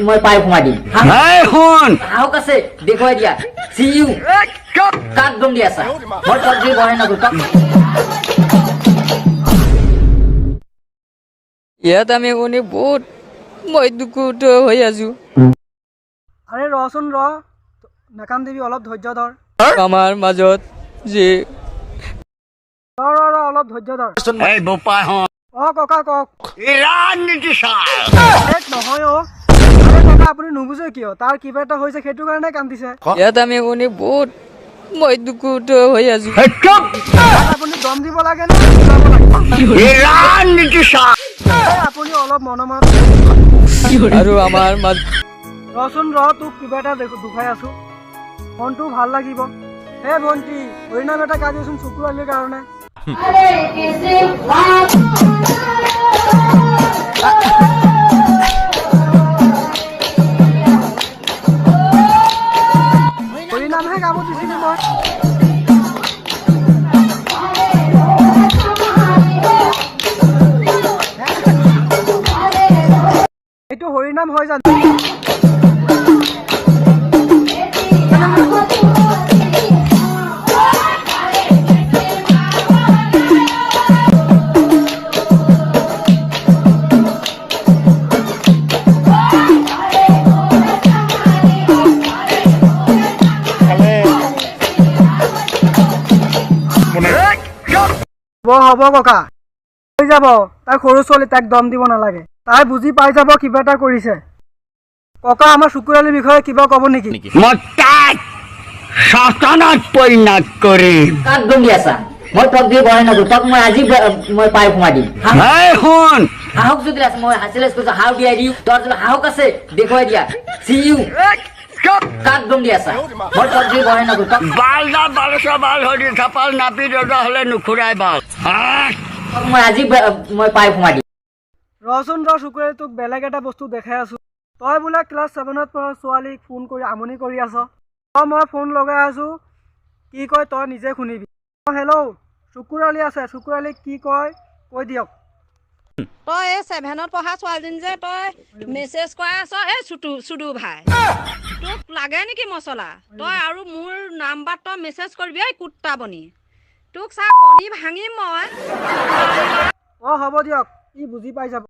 মই পাই সোমাই দিম সাহস আছে দেখুৱাই দিয়া চি ইউ কাক দম দি আছা মই তক যদি বহে নগো তক ইয়াত আমি শুনি বহুত মই দুখুত হৈ আছো আরে রসুন নাকান দিবি অলপ ধৈর্য ধর আমাৰ মাজত যে অলপ ধৈর্য ধর এই বোপাই হন ককা কক রাজনীতি সার নহয় আরে ককা আপুনি নুবুজে কিয় তাৰ কিবা এটা হৈছে সেইটো কাৰণে কান্দিছে ইয়াত আমি শুনি বহুত মই দুখুত হৈ আছো আপুনি দম দিব লাগে নে বুজাব লাগে রাজনীতি সার আপুনি অলপ মনমত আৰু আমাৰ মাজ ৰচোন তোক কিবা এটা দুখাই আছো মনটো ভাল লাগিব হে ভণ্টি হৰিনাম এটা গাবিচোন শুকুৰালিৰ কাৰণে হৰিনামহে গাব দিছিলো মই এইটো হৰিনাম হয় জানো হ'ব ককা হৈ যাব তাই সৰু ছোৱালী তাক দম দিব নালাগে তাই বুজি পাই যাব কিবা এটা কৰিছে ককা আমাৰ শুকুৰালিৰ বিষয়ে কিবা ক'ব নেকি মই তাক শাসনত পরিণত করি কাক দম দি আছা মই তক যদি বহে নগো তক মই আজি মই পাই সোমাই দিম হন সাহস যদি আছে মই হাচিলেছ কৈছো হাউ দিয়াই দিও তোৰ যদি সাহস আছে দেখুৱাই দিয়া চি ইউ কাক দম দি আছা মই তক যদি বহে নগো তক বালদা বালসা বাল হরি থাপাল নাপি রজা হলে নুখুরাই বাল তক মই আজি মই পাই সোমাই দিম ৰচোন শুকুৰালি তোক বেলেগ এটা বস্তু দেখাই আছো তই বোলে ক্লাছ 7ত পঢ়া ছোৱালীক ফোন কৰি আমনি কৰি আছ মই ফোন লগাই আছো কি কয় তই নিজে শুনিবি হেল্ল' শুকুৰালি আছে শুকুৰালিক কি কয় কৈ দিয়ক তই এই 7ত পঢ়া ছোৱালীজনী যে তই মেছেজ কৰা আছ এই চুডু ভাই তোক লাগে নেকি মছলা তই আৰু মোৰ নাম্বাৰত তই মেছেজ কৰিবি এই কুত্তা বনি তোক চা কণী ভাঙিম মই হ'ব দিয়ক ই বুজি পাই যাব